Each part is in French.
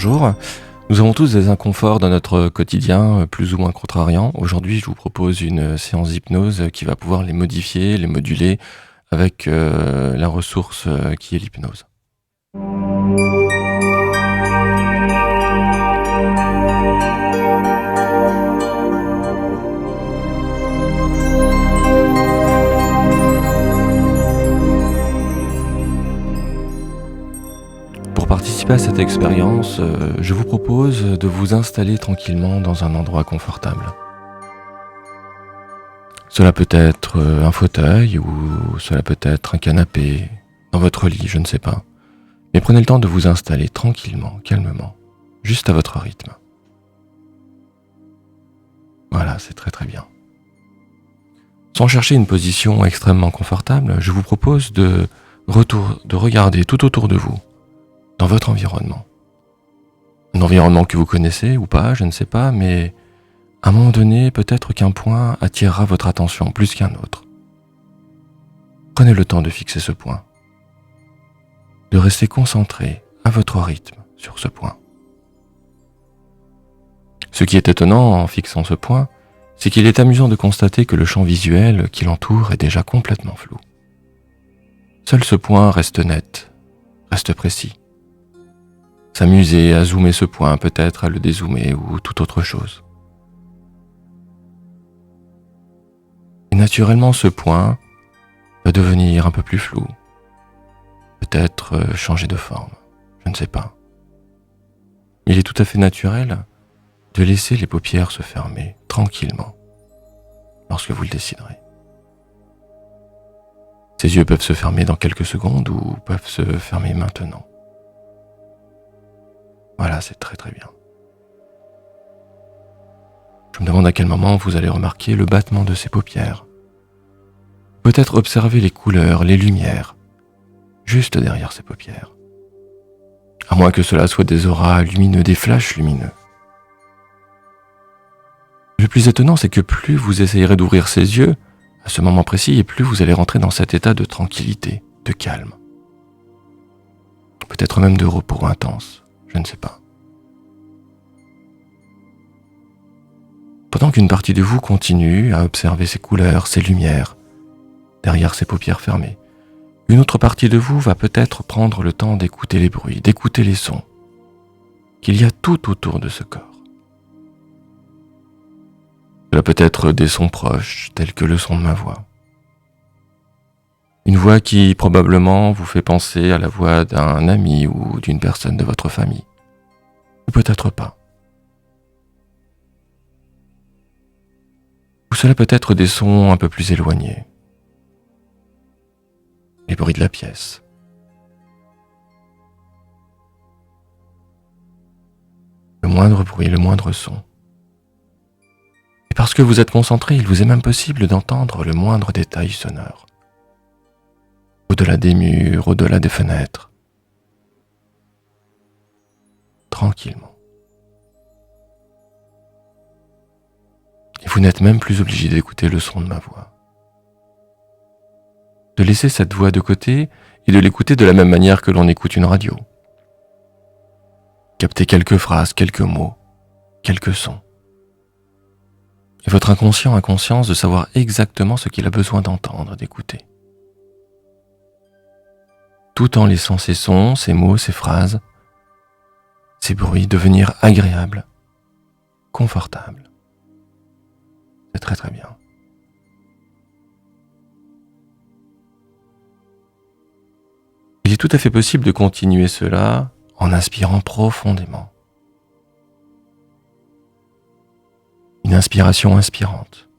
bonjour. Nous avons tous des inconforts dans notre quotidien, plus ou moins contrariants. Aujourd'hui, je vous propose une séance d'hypnose qui va pouvoir les modifier, les moduler avec la ressource qui est l'hypnose. Pour participer à cette expérience, je vous propose de vous installer tranquillement dans un endroit confortable. Cela peut être un fauteuil ou cela peut être un canapé, dans votre lit, je ne sais pas. Mais prenez le temps de vous installer tranquillement, calmement, juste à votre rythme. Voilà, c'est très très bien. Sans chercher une position extrêmement confortable, je vous propose de regarder tout autour de vous, dans votre environnement. Un environnement que vous connaissez ou pas, je ne sais pas, mais à un moment donné, peut-être qu'un point attirera votre attention plus qu'un autre. Prenez le temps de fixer ce point, de rester concentré à votre rythme sur ce point. Ce qui est étonnant en fixant ce point, c'est qu'il est amusant de constater que le champ visuel qui l'entoure est déjà complètement flou. Seul ce point reste net, reste précis. S'amuser à zoomer ce point, peut-être à le dézoomer ou toute autre chose. Et naturellement, ce point va devenir un peu plus flou. Peut-être changer de forme, je ne sais pas. Il est tout à fait naturel de laisser les paupières se fermer tranquillement lorsque vous le déciderez. Ces yeux peuvent se fermer dans quelques secondes ou peuvent se fermer maintenant. Voilà, c'est très très bien. Je me demande à quel moment vous allez remarquer le battement de ces paupières. Peut-être observer les couleurs, les lumières, juste derrière ces paupières. À moins que cela soit des auras lumineux, des flashs lumineux. Le plus étonnant, c'est que plus vous essayerez d'ouvrir ces yeux, à ce moment précis, et plus vous allez rentrer dans cet état de tranquillité, de calme. Peut-être même de repos intense, je ne sais pas. Pendant qu'une partie de vous continue à observer ces couleurs, ces lumières, derrière ces paupières fermées, une autre partie de vous va peut-être prendre le temps d'écouter les bruits, d'écouter les sons qu'il y a tout autour de ce corps. Cela peut être des sons proches, tels que le son de ma voix. Une voix qui probablement vous fait penser à la voix d'un ami ou d'une personne de votre famille. Ou peut-être pas. Ou cela peut être des sons un peu plus éloignés. Les bruits de la pièce. Le moindre bruit, le moindre son. Et parce que vous êtes concentré, il vous est même possible d'entendre le moindre détail sonore. Au-delà des murs, au-delà des fenêtres. Tranquillement. Et vous n'êtes même plus obligé d'écouter le son de ma voix. De laisser cette voix de côté et de l'écouter de la même manière que l'on écoute une radio. Capter quelques phrases, quelques mots, quelques sons. Et votre inconscient a conscience de savoir exactement ce qu'il a besoin d'entendre, d'écouter. Tout en laissant ces sons, ces mots, ces phrases, ces bruits devenir agréables, confortables. C'est très très bien. Il est tout à fait possible de continuer cela en inspirant profondément. Une inspiration inspirante.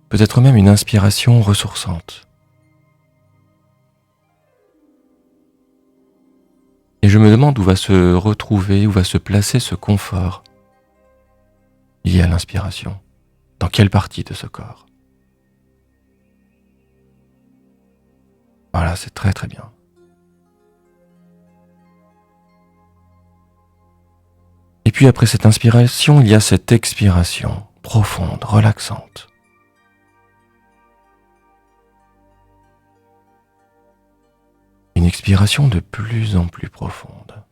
Peut-être même une inspiration ressourçante. Et je me demande où va se retrouver, où va se placer ce confort lié à l'inspiration. Dans quelle partie de ce corps? Voilà, c'est très très bien. Et puis après cette inspiration, il y a cette expiration profonde, relaxante. Une expiration de plus en plus profonde,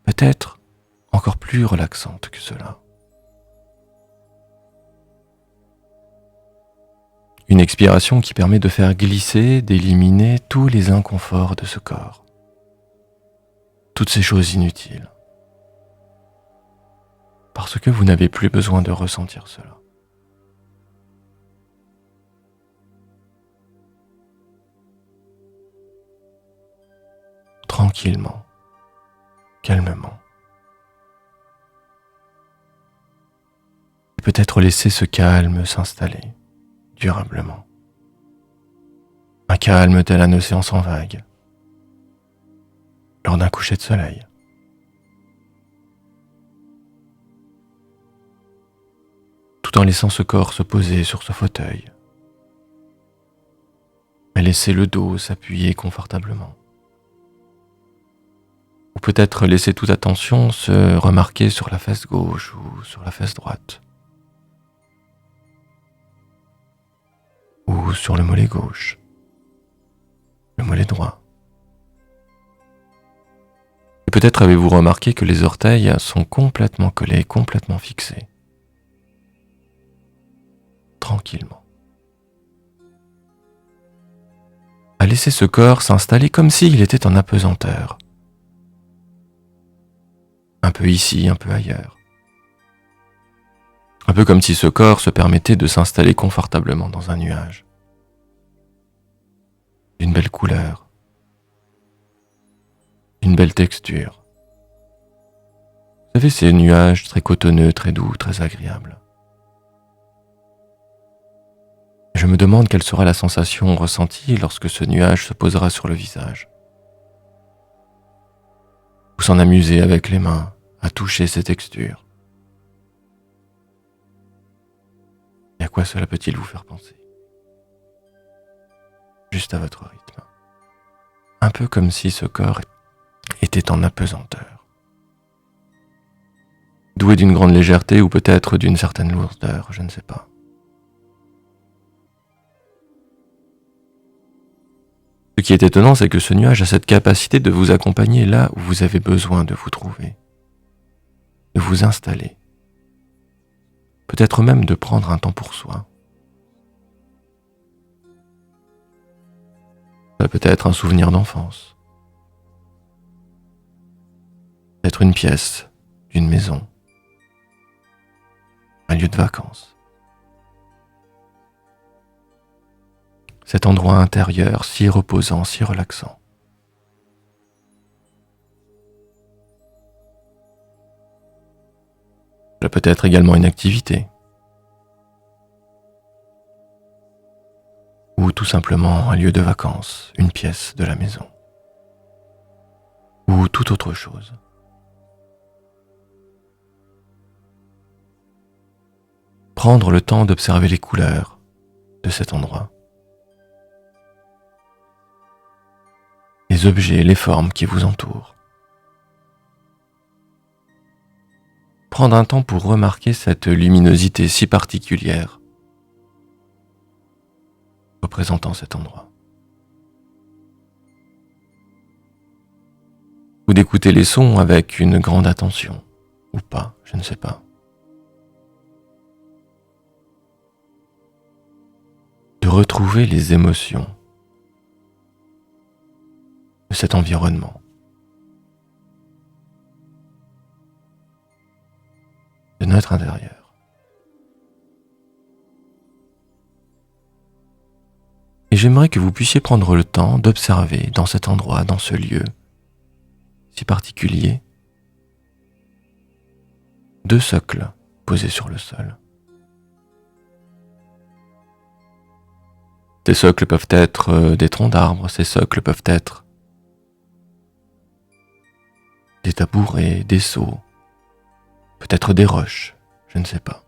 peut-être encore plus relaxante que cela. Une expiration qui permet de faire glisser, d'éliminer tous les inconforts de ce corps, toutes ces choses inutiles, parce que vous n'avez plus besoin de ressentir cela. Tranquillement, calmement. Et peut-être laisser ce calme s'installer durablement. Un calme tel un océan sans vagues, lors d'un coucher de soleil. Tout en laissant ce corps se poser sur ce fauteuil. Et laisser le dos s'appuyer confortablement. Ou peut-être laisser toute attention se remarquer sur la fesse gauche ou sur la fesse droite. Ou sur le mollet gauche, le mollet droit. Et peut-être avez-vous remarqué que les orteils sont complètement collés, complètement fixés. Tranquillement. À laisser ce corps s'installer comme s'il était en apesanteur. Un peu ici, un peu ailleurs. Un peu comme si ce corps se permettait de s'installer confortablement dans un nuage. D'une belle couleur. Une belle texture. Vous savez, ces nuages très cotonneux, très doux, très agréables. Je me demande quelle sera la sensation ressentie lorsque ce nuage se posera sur le visage. Vous s'en amusez avec les mains, à toucher ces textures. Et à quoi cela peut-il vous faire penser? Juste à votre rythme. Un peu comme si ce corps était en apesanteur. Doué d'une grande légèreté ou peut-être d'une certaine lourdeur, je ne sais pas. Ce qui est étonnant, c'est que ce nuage a cette capacité de vous accompagner là où vous avez besoin de vous trouver, de vous installer, peut-être même de prendre un temps pour soi. Ça peut être un souvenir d'enfance, peut-être une pièce d'une maison, un lieu de vacances. Cet endroit intérieur si reposant, si relaxant. Cela peut être également une activité. Ou tout simplement un lieu de vacances, une pièce de la maison. Ou toute autre chose. Prendre le temps d'observer les couleurs de cet endroit. Les objets, les formes qui vous entourent. Prendre un temps pour remarquer cette luminosité si particulière représentant cet endroit. Ou d'écouter les sons avec une grande attention, ou pas, je ne sais pas. De retrouver les émotions de cet environnement, de notre intérieur. Et j'aimerais que vous puissiez prendre le temps d'observer dans cet endroit, dans ce lieu si particulier, 2 socles posés sur le sol. Ces socles peuvent être des troncs d'arbres, ces socles peuvent être des tabourets, des seaux, peut-être des roches, je ne sais pas.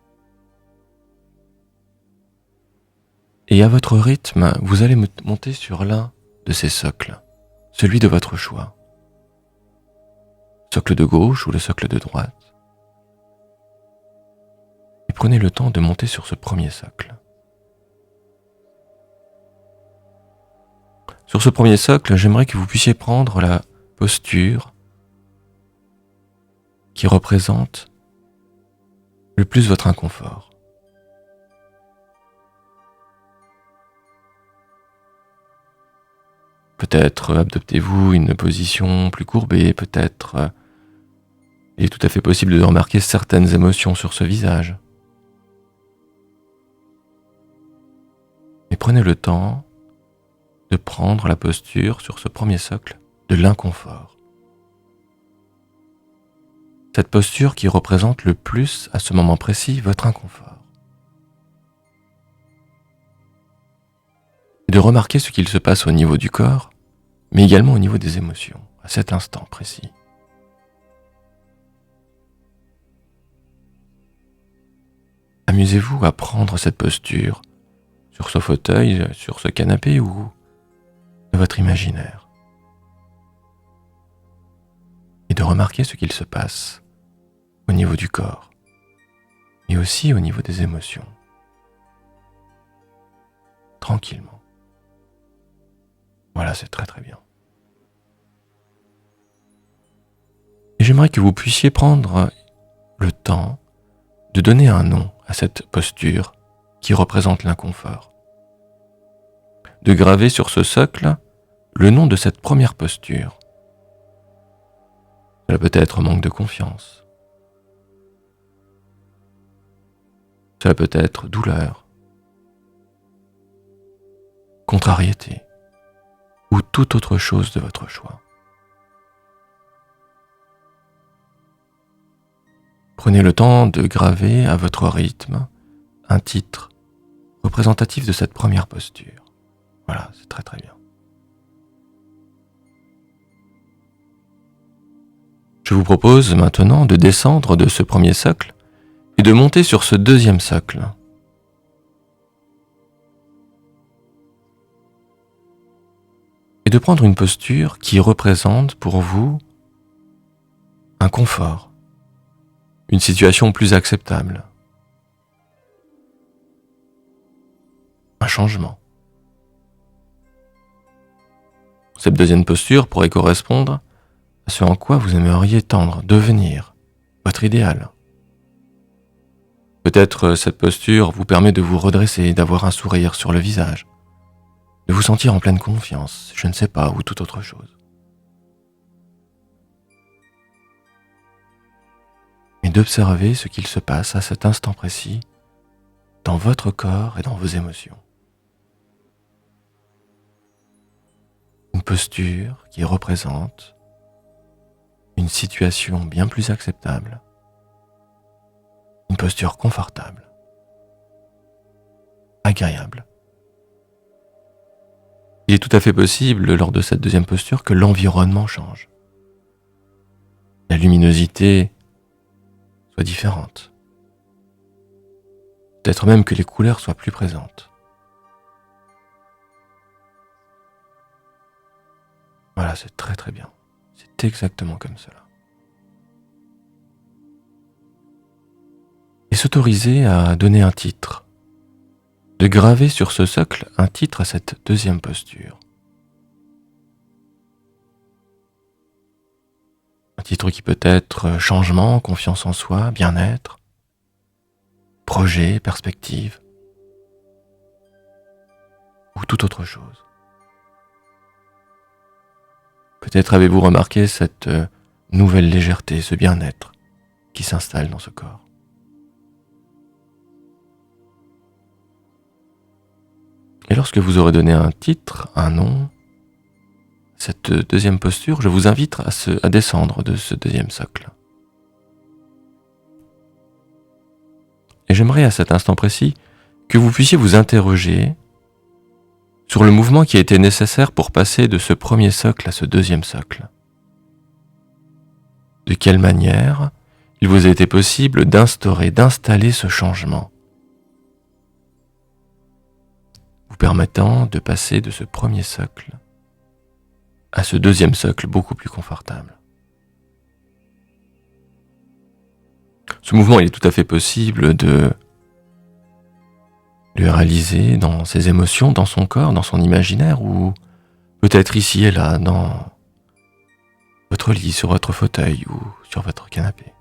Et à votre rythme, vous allez monter sur l'un de ces socles, celui de votre choix. Socle de gauche ou le socle de droite. Et prenez le temps de monter sur ce premier socle. Sur ce premier socle, j'aimerais que vous puissiez prendre la posture qui représente le plus votre inconfort. Peut-être adoptez-vous une position plus courbée, peut-être il est tout à fait possible de remarquer certaines émotions sur ce visage. Mais prenez le temps de prendre la posture sur ce premier socle de l'inconfort. Cette posture qui représente le plus à ce moment précis votre inconfort. Et de remarquer ce qu'il se passe au niveau du corps, mais également au niveau des émotions, à cet instant précis. Amusez-vous à prendre cette posture sur ce fauteuil, sur ce canapé ou de votre imaginaire. Et de remarquer ce qu'il se passe au niveau du corps, mais aussi au niveau des émotions. Tranquillement. Voilà, c'est très très bien. Et j'aimerais que vous puissiez prendre le temps de donner un nom à cette posture qui représente l'inconfort. De graver sur ce socle le nom de cette première posture. Cela peut être manque de confiance. Cela peut être douleur, contrariété ou toute autre chose de votre choix. Prenez le temps de graver à votre rythme un titre représentatif de cette première posture. Voilà, c'est très très bien. Je vous propose maintenant de descendre de ce premier socle et de monter sur ce deuxième socle. Et de prendre une posture qui représente pour vous un confort, une situation plus acceptable, un changement. Cette deuxième posture pourrait correspondre à ce en quoi vous aimeriez tendre, devenir, votre idéal. Peut-être cette posture vous permet de vous redresser, d'avoir un sourire sur le visage, de vous sentir en pleine confiance, je ne sais pas, ou toute autre chose. Et d'observer ce qu'il se passe à cet instant précis dans votre corps et dans vos émotions. Une posture qui représente une situation bien plus acceptable, une posture confortable, agréable. Il est tout à fait possible, lors de cette deuxième posture, que l'environnement change. La luminosité soit différente. Peut-être même que les couleurs soient plus présentes. Voilà, c'est très très bien. C'est exactement comme cela. Et s'autoriser à donner un titre, de graver sur ce socle un titre à cette deuxième posture. Un titre qui peut être changement, confiance en soi, bien-être, projet, perspective, ou toute autre chose. Peut-être avez-vous remarqué cette nouvelle légèreté, ce bien-être qui s'installe dans ce corps. Et lorsque vous aurez donné un titre, un nom, cette deuxième posture, je vous invite à descendre de ce deuxième socle. Et j'aimerais à cet instant précis que vous puissiez vous interroger sur le mouvement qui a été nécessaire pour passer de ce premier socle à ce deuxième socle. De quelle manière il vous a été possible d'installer ce changement, vous permettant de passer de ce premier socle à ce deuxième socle beaucoup plus confortable. Ce mouvement, il est tout à fait possible de le réaliser dans ses émotions, dans son corps, dans son imaginaire, ou Peut-être ici et là, dans votre lit, sur votre fauteuil ou sur votre canapé.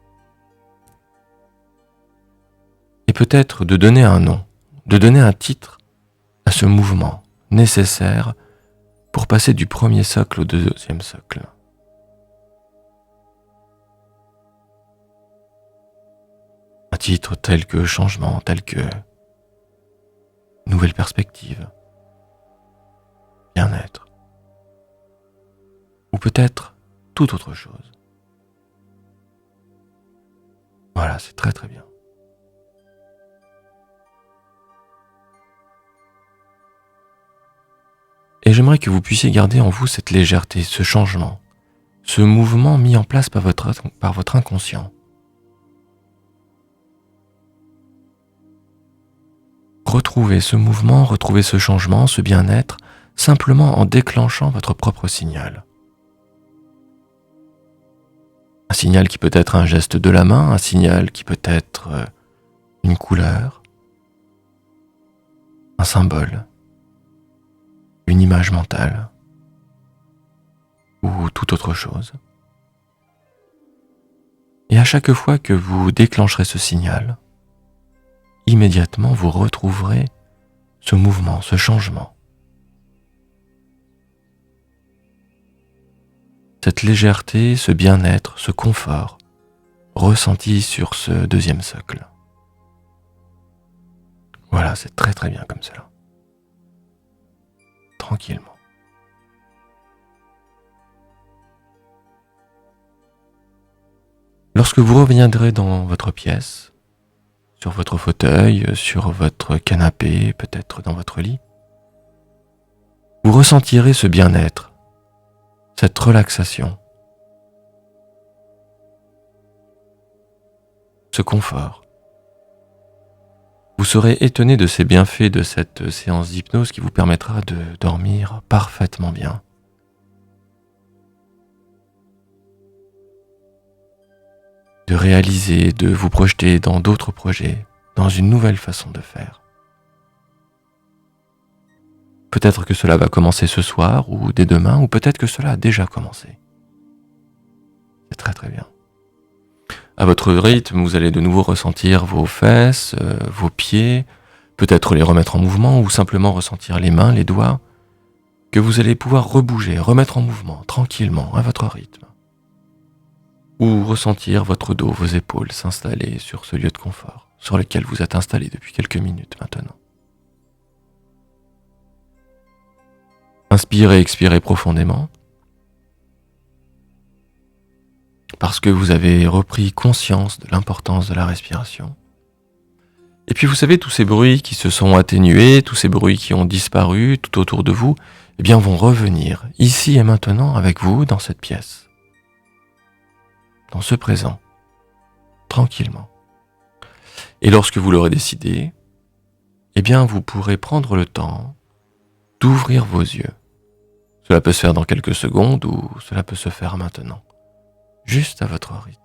Et peut-être de donner un nom, de donner un titre à ce mouvement nécessaire pour passer du premier socle au deuxième socle. Un titre tel que changement, tel que nouvelle perspective, bien-être, ou peut-être toute autre chose. Voilà, c'est très très bien. Et j'aimerais que vous puissiez garder en vous cette légèreté, ce changement, ce mouvement mis en place par votre inconscient. Retrouvez ce mouvement, retrouvez ce changement, ce bien-être, simplement en déclenchant votre propre signal. Un signal qui peut être un geste de la main, un signal qui peut être une couleur, un symbole, une image mentale ou toute autre chose. Et à chaque fois que vous déclencherez ce signal, immédiatement vous retrouverez ce mouvement, ce changement. Cette légèreté, ce bien-être, ce confort ressenti sur ce deuxième socle. Voilà, c'est très très bien comme cela. Tranquillement. Lorsque vous reviendrez dans votre pièce, sur votre fauteuil, sur votre canapé, peut-être dans votre lit, vous ressentirez ce bien-être, cette relaxation, ce confort. Vous serez étonné de ces bienfaits de cette séance d'hypnose qui vous permettra de dormir parfaitement bien. De réaliser, de vous projeter dans d'autres projets, dans une nouvelle façon de faire. Peut-être que cela va commencer ce soir ou dès demain, ou peut-être que cela a déjà commencé. C'est très très bien. À votre rythme, vous allez de nouveau ressentir vos fesses, vos pieds, peut-être les remettre en mouvement ou simplement ressentir les mains, les doigts, que vous allez pouvoir rebouger, remettre en mouvement, tranquillement, à votre rythme. Ou ressentir votre dos, vos épaules s'installer sur ce lieu de confort, sur lequel vous êtes installé depuis quelques minutes maintenant. Inspirez, expirez profondément, parce que vous avez repris conscience de l'importance de la respiration. Et puis vous savez, tous ces bruits qui se sont atténués, tous ces bruits qui ont disparu tout autour de vous, eh bien vont revenir, ici et maintenant, avec vous, dans cette pièce. Dans ce présent, tranquillement. Et lorsque vous l'aurez décidé, eh bien vous pourrez prendre le temps d'ouvrir vos yeux. Cela peut se faire dans quelques secondes ou cela peut se faire maintenant, juste à votre rythme.